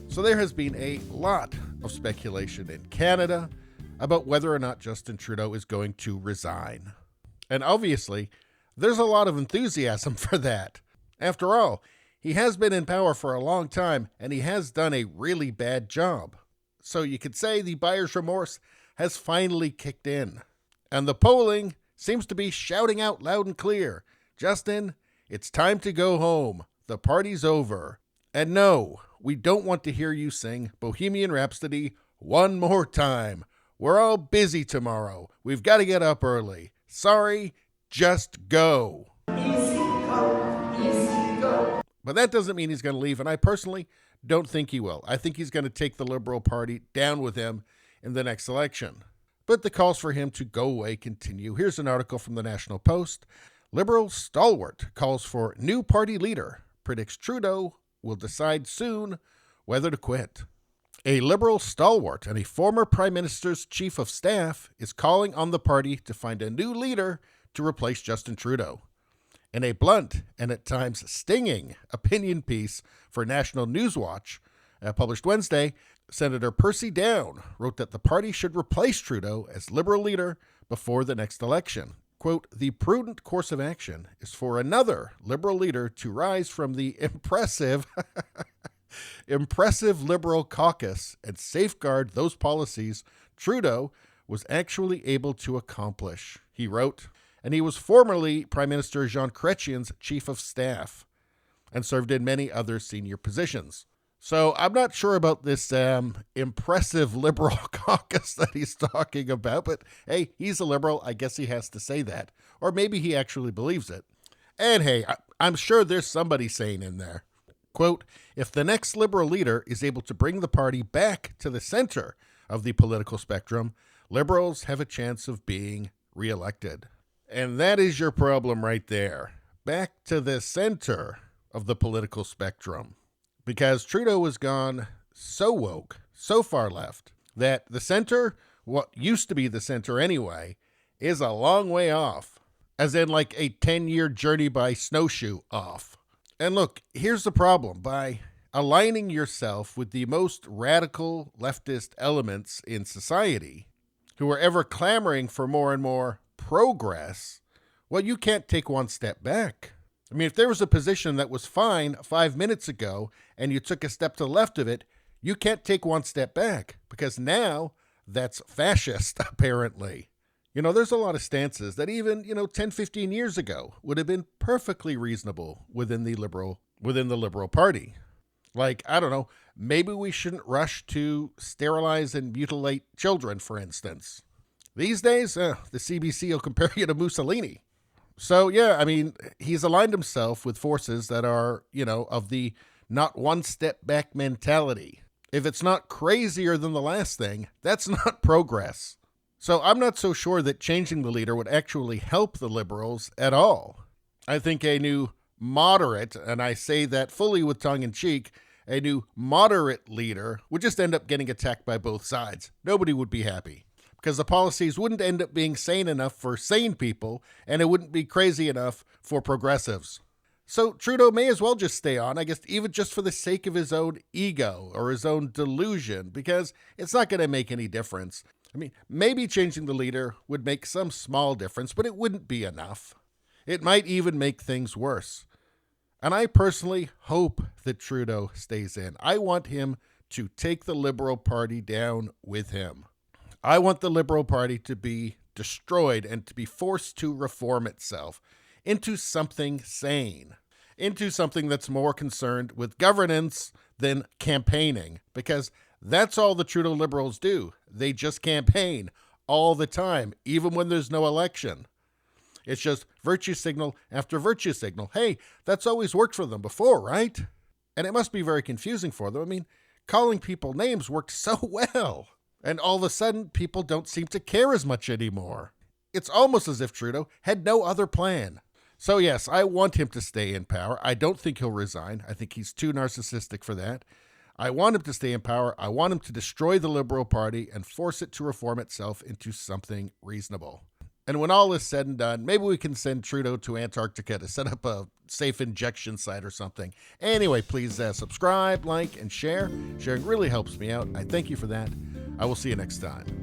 So there has been a lot of speculation in Canada about whether or not Justin Trudeau is going to resign. And obviously, there's a lot of enthusiasm for that. After all, he has been in power for a long time, and he has done a really bad job. So you could say the buyer's remorse has finally kicked in. And the polling seems to be shouting out loud and clear, Justin, it's time to go home. The party's over. And no, we don't want to hear you sing Bohemian Rhapsody one more time. We're all busy tomorrow. We've got to get up early. Sorry, just go. Easy go, easy go. But that doesn't mean he's going to leave, and I personally don't think he will. I think he's going to take the Liberal Party down with him in the next election. But the calls for him to go away continue. Here's an article from the National Post. Liberal stalwart calls for new party leader, predicts Trudeau will decide soon whether to quit. A Liberal stalwart and a former Prime Minister's chief of staff is calling on the party to find a new leader to replace Justin Trudeau. In a blunt and at times stinging opinion piece for National Newswatch, published Wednesday, Senator Percy Down wrote that the party should replace Trudeau as Liberal leader before the next election. Quote, the prudent course of action is for another Liberal leader to rise from the impressive Liberal caucus and safeguard those policies Trudeau was actually able to accomplish, he wrote. And he was formerly Prime Minister Jean Chrétien's chief of staff and served in many other senior positions. So I'm not sure about this impressive Liberal caucus that he's talking about, but hey, he's a Liberal. I guess he has to say that. Or maybe he actually believes it. And hey, I'm sure there's somebody sane in there. Quote, if the next Liberal leader is able to bring the party back to the center of the political spectrum, Liberals have a chance of being reelected. And that is your problem right there. Back to the center of the political spectrum. Because Trudeau has gone so woke, so far left, that the center, what used to be the center anyway, is a long way off. As in like a 10-year journey by snowshoe off. And look, here's the problem. By aligning yourself with the most radical leftist elements in society, who are ever clamoring for more and more progress, well, you can't take one step back. I mean, if there was a position that was fine 5 minutes ago and you took a step to the left of it, you can't take one step back because now that's fascist, apparently. You know, there's a lot of stances that even, 10, 15 years ago would have been perfectly reasonable within the Liberal Party. Like, I don't know, maybe we shouldn't rush to sterilize and mutilate children, for instance. These days, the CBC will compare you to Mussolini. So, yeah, I mean, he's aligned himself with forces that are, of the not one step back mentality. If it's not crazier than the last thing, that's not progress. So I'm not so sure that changing the leader would actually help the Liberals at all. I think a new moderate, and I say that fully with tongue in cheek, a new moderate leader would just end up getting attacked by both sides. Nobody would be happy. Because the policies wouldn't end up being sane enough for sane people, and it wouldn't be crazy enough for progressives. So Trudeau may as well just stay on, I guess, even just for the sake of his own ego or his own delusion, because it's not going to make any difference. I mean, maybe changing the leader would make some small difference, but it wouldn't be enough. It might even make things worse. And I personally hope that Trudeau stays in. I want him to take the Liberal Party down with him. I want the Liberal Party to be destroyed and to be forced to reform itself into something sane, into something that's more concerned with governance than campaigning, because that's all the Trudeau Liberals do. They just campaign all the time, even when there's no election. It's just virtue signal after virtue signal. Hey, that's always worked for them before, right? And it must be very confusing for them. I mean, calling people names worked so well. And all of a sudden, people don't seem to care as much anymore. It's almost as if Trudeau had no other plan. So yes, I want him to stay in power. I don't think he'll resign. I think he's too narcissistic for that. I want him to stay in power. I want him to destroy the Liberal Party and force it to reform itself into something reasonable. And when all is said and done, maybe we can send Trudeau to Antarctica to set up a safe injection site or something. Anyway, please subscribe, like, and share. Sharing really helps me out. I thank you for that. I will see you next time.